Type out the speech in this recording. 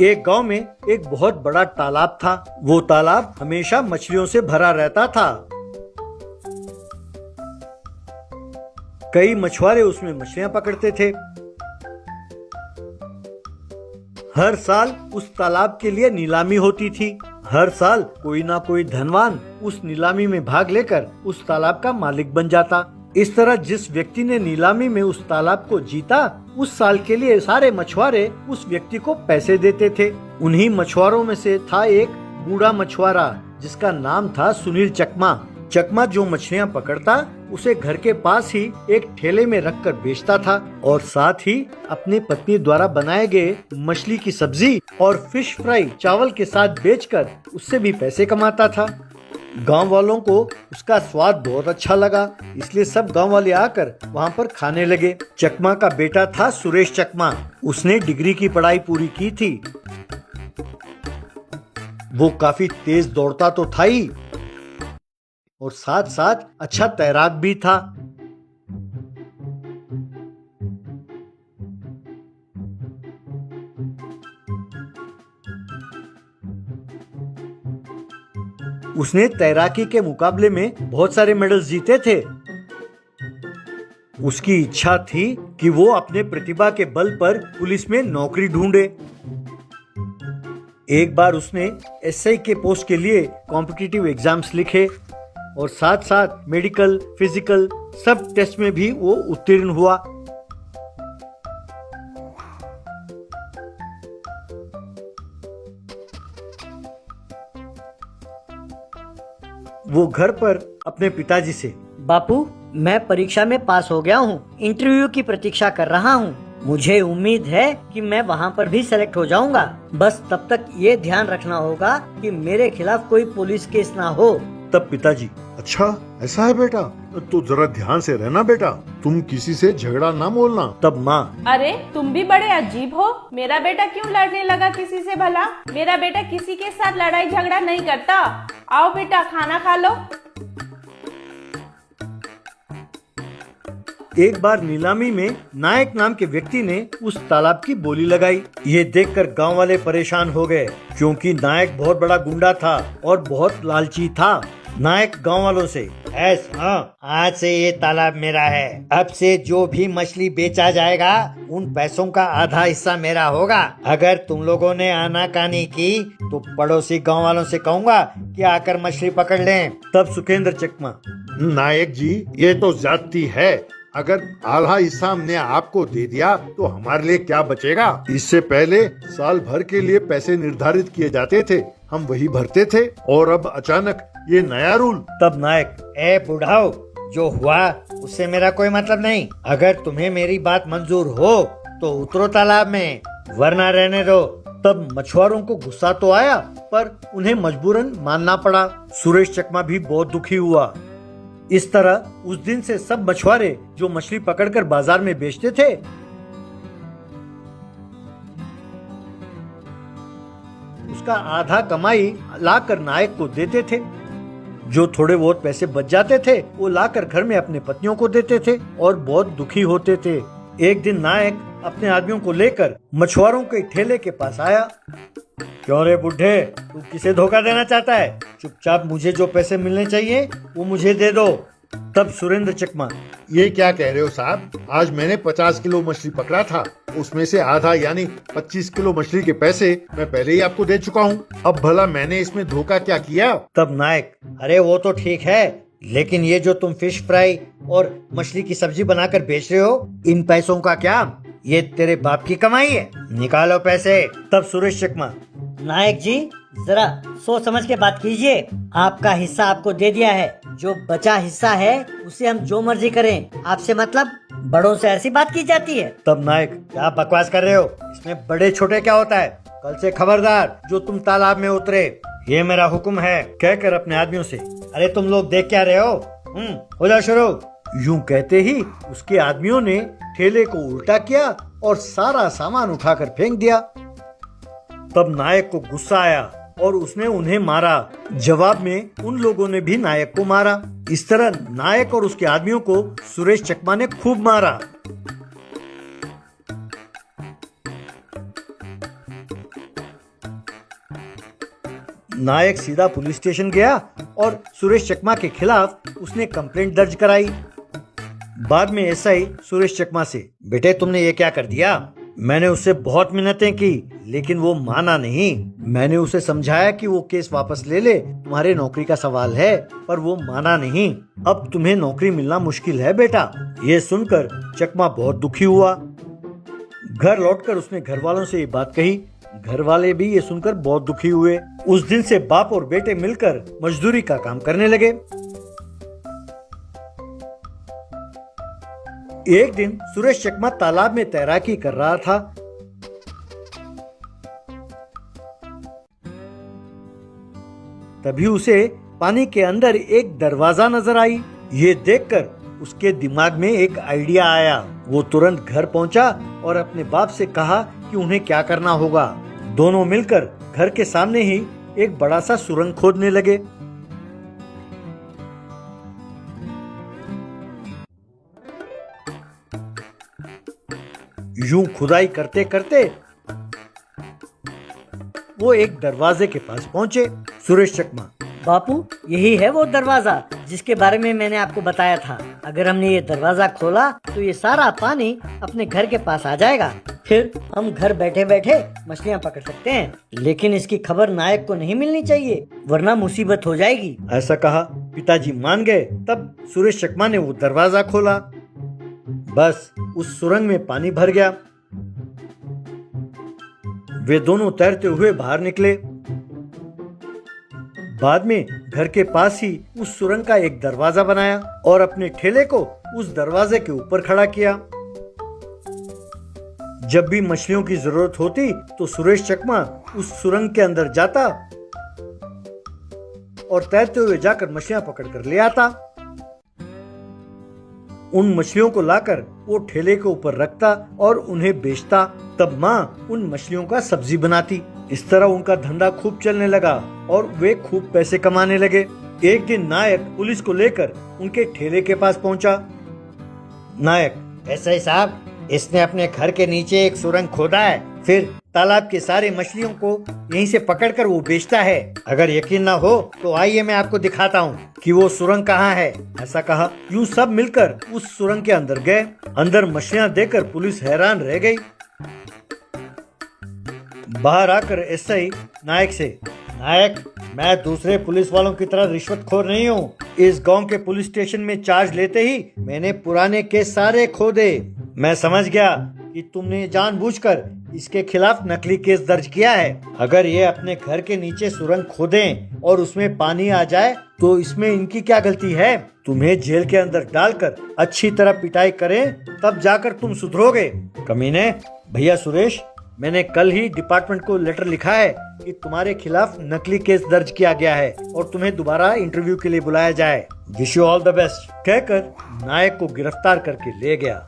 एक गांव में एक बहुत बड़ा तालाब था। वो तालाब हमेशा मछलियों से भरा रहता था। कई मछुआरे उसमें मछलियां पकड़ते थे। हर साल उस तालाब के लिए नीलामी होती थी। हर साल कोई ना कोई धनवान उस नीलामी में भाग लेकर उस तालाब का मालिक बन जाता। इस तरह जिस व्यक्ति ने नीलामी में उस तालाब को जीता, उस साल के लिए सारे मछुआरे उस व्यक्ति को पैसे देते थे। उन्हीं मछुआरों में से था एक बूढ़ा मछुआरा जिसका नाम था सुनील चकमा। चकमा जो मछलियां पकड़ता उसे घर के पास ही एक ठेले में रखकर बेचता था और साथ ही अपनी पत्नी द्वारा बनाए गए मछली की सब्जी और फिश फ्राई चावल के साथ बेचकर उससे भी पैसे कमाता था। गांव वालों को उसका स्वाद बहुत अच्छा लगा, इसलिए सब गांव वाले आकर वहां पर खाने लगे। चकमा का बेटा था सुरेश चकमा। उसने डिग्री की पढ़ाई पूरी की थी। वो काफी तेज दौड़ता तो था ही और साथ साथ अच्छा तैराक भी था। उसने तैराकी के मुकाबले में बहुत सारे मेडल्स जीते थे। उसकी इच्छा थी कि वो अपने प्रतिभा के बल पर पुलिस में नौकरी ढूंढे। एक बार उसने एसआई के पोस्ट के लिए कॉम्पिटिटिव एग्जाम्स लिखे और साथ साथ मेडिकल, फिजिकल सब टेस्ट में भी वो उत्तीर्ण हुआ। वो घर पर अपने पिताजी से, बापू, मैं परीक्षा में पास हो गया हूँ, इंटरव्यू की प्रतीक्षा कर रहा हूँ। मुझे उम्मीद है कि मैं वहाँ पर भी सेलेक्ट हो जाऊँगा। बस तब तक ये ध्यान रखना होगा कि मेरे खिलाफ कोई पुलिस केस ना हो। तब पिताजी, अच्छा ऐसा है बेटा, तो जरा ध्यान से रहना बेटा, तुम किसी से झगड़ा ना बोलना। तब माँ, अरे तुम भी बड़े अजीब हो। मेरा बेटा क्यों लड़ने लगा किसी से भला? मेरा बेटा किसी के साथ लड़ाई झगड़ा नहीं करता। आओ बेटा खाना खा लो। एक बार नीलामी में नायक नाम के व्यक्ति ने उस तालाब की बोली लगाई। ये देखकर गांव वाले परेशान हो गए क्योंकि नायक बहुत बड़ा गुंडा था और बहुत लालची था। नायक गांव वालों से, हाँ, आज से ये तालाब मेरा है। अब से जो भी मछली बेचा जाएगा उन पैसों का आधा हिस्सा मेरा होगा। अगर तुम लोगों ने आनाकानी की तो पड़ोसी गांव वालों से कहूँगा कि आकर मछली पकड़ लें। तब सुखेंद्र चकमा, नायक जी, ये तो ज्यादती है। अगर आधा हिस्सा हमने आपको दे दिया तो हमारे लिए क्या बचेगा? इससे पहले साल भर के लिए पैसे निर्धारित किए जाते थे, हम वही भरते थे, और अब अचानक ये नया रूल। तब नायक, ए बुढ़ाओ, जो हुआ उससे मेरा कोई मतलब नहीं। अगर तुम्हें मेरी बात मंजूर हो तो उतरो तालाब में, वरना रहने दो। तब मछुआरों को गुस्सा तो आया पर उन्हें मजबूरन मानना पड़ा। सुरेश चकमा भी बहुत दुखी हुआ। इस तरह उस दिन से सब मछुआरे जो मछली पकड़कर बाजार में बेचते थे, उसका आधा कमाई लाकर नायक को देते थे। जो थोड़े बहुत पैसे बच जाते थे वो लाकर घर में अपने पत्नियों को देते थे और बहुत दुखी होते थे। एक दिन नायक अपने आदमियों को लेकर मछुआरों के ठेले के पास आया। क्यों रे बुढ़े, तू किसे धोखा देना चाहता है? चुपचाप मुझे जो पैसे मिलने चाहिए वो मुझे दे दो। तब सुरेंद्र चकमा, ये क्या कह रहे हो साहब? आज मैंने 50 किलो मछली पकड़ा था, उसमें से आधा यानी 25 किलो मछली के पैसे मैं पहले ही आपको दे चुका हूँ। अब भला मैंने इसमें धोखा क्या किया? तब नायक, अरे वो तो ठीक है, लेकिन ये जो तुम फिश फ्राई और मछली की सब्जी बनाकर बेच रहे हो, इन पैसों का क्या? ये तेरे बाप की कमाई है, निकालो पैसे। तब सुरेश चकमा, नायक जी, जरा सोच समझ के बात कीजिए। आपका हिस्सा आपको दे दिया है, जो बचा हिस्सा है उसे हम जो मर्जी करें। आपसे मतलब? बड़ों से ऐसी बात की जाती है? तब नायक, क्या बकवास कर रहे हो? इसमें बड़े छोटे क्या होता है? कल से खबरदार जो तुम तालाब में उतरे, ये मेरा हुक्म है। कहकर अपने आदमियों से, अरे तुम लोग देख क्या रहे हो, हो जाओ शुरू। यूं कहते ही उसके आदमियों ने ठेले को उल्टा किया और सारा सामान उठाकर फेंक दिया। तब नायक को गुस्सा आया और उसने उन्हें मारा। जवाब में उन लोगों ने भी नायक को मारा। इस तरह नायक और उसके आदमियों को सुरेश चकमा ने खूब मारा। नायक सीधा पुलिस स्टेशन गया और सुरेश चकमा के खिलाफ उसने कंप्लेंट दर्ज कराई। बाद में एसआई सुरेश चकमा से, बेटे तुमने ये क्या कर दिया? मैंने उससे बहुत मिन्नतें की लेकिन वो माना नहीं। मैंने उसे समझाया कि वो केस वापस ले ले, तुम्हारे नौकरी का सवाल है, पर वो माना नहीं। अब तुम्हें नौकरी मिलना मुश्किल है बेटा। ये सुनकर चकमा बहुत दुखी हुआ। घर लौटकर उसने घर वालों से ये बात कही। घर वाले भी ये सुनकर बहुत दुखी हुए। उस दिन से बाप और बेटे मिलकर मजदूरी का काम करने लगे। एक दिन सुरेश चकमा तालाब में तैराकी कर रहा था। तभी उसे पानी के अंदर एक दरवाजा नजर आई। ये देखकर उसके दिमाग में एक आइडिया आया। वो तुरंत घर पहुंचा और अपने बाप से कहा कि उन्हें क्या करना होगा। दोनों मिलकर घर के सामने ही एक बड़ा सा सुरंग खोदने लगे। यूं खुदाई करते करते वो एक दरवाजे के पास पहुंचे। सुरेश चकमा, बापू, यही है वो दरवाजा जिसके बारे में मैंने आपको बताया था। अगर हमने ये दरवाजा खोला तो ये सारा पानी अपने घर के पास आ जाएगा। फिर हम घर बैठे बैठे मछलियाँ पकड़ सकते हैं। लेकिन इसकी खबर नायक को नहीं मिलनी चाहिए, वरना मुसीबत हो जाएगी। ऐसा कहा। पिताजी मान गए। तब सुरेश चकमा ने वो दरवाजा खोला। बस उस सुरंग में पानी भर गया। वे दोनों तैरते हुए बाहर निकले। बाद में घर के पास ही उस सुरंग का एक दरवाजा बनाया और अपने ठेले को उस दरवाजे के ऊपर खड़ा किया। जब भी मछलियों की जरूरत होती तो सुरेश चकमा उस सुरंग के अंदर जाता और तैरते हुए जाकर मछलियां पकड़ कर ले आता। उन मछलियों को लाकर वो ठेले के ऊपर रखता और उन्हें बेचता। तब माँ उन मछलियों का सब्जी बनाती। इस तरह उनका धंधा खूब चलने लगा और वे खूब पैसे कमाने लगे। एक दिन नायक पुलिस को लेकर उनके ठेले के पास पहुंचा। नायक, एसआई साहब, इसने अपने घर के नीचे एक सुरंग खोदा है, फिर तालाब के सारे मछलियों को यहीं से पकड़कर वो बेचता है। अगर यकीन ना हो तो आइए मैं आपको दिखाता हूँ कि वो सुरंग कहाँ है। ऐसा कहा। यूं सब मिलकर उस सुरंग के अंदर गए। अंदर मछलियाँ देखकर पुलिस हैरान रह गई। बाहर आकर एसआई नायक से, नायक, मैं दूसरे पुलिस वालों की तरह रिश्वतखोर नहीं हूँ। इस गांव के पुलिस स्टेशन में चार्ज लेते ही मैंने पुराने केस सारे खोदे। मैं समझ गया कि तुमने जानबूझकर इसके खिलाफ नकली केस दर्ज किया है। अगर ये अपने घर के नीचे सुरंग खोदें और उसमें पानी आ जाए तो इसमें इनकी क्या गलती है? तुम्हें जेल के अंदर डालकर अच्छी तरह पिटाई करें तब जाकर तुम सुधरोगे। कमीने, भैया सुरेश, मैंने कल ही डिपार्टमेंट को लेटर लिखा है कि तुम्हारे खिलाफ नकली केस दर्ज किया गया है और तुम्हें दोबारा इंटरव्यू के लिए बुलाया जाए। Wish you all the best कहकर नायक को गिरफ्तार करके ले गया।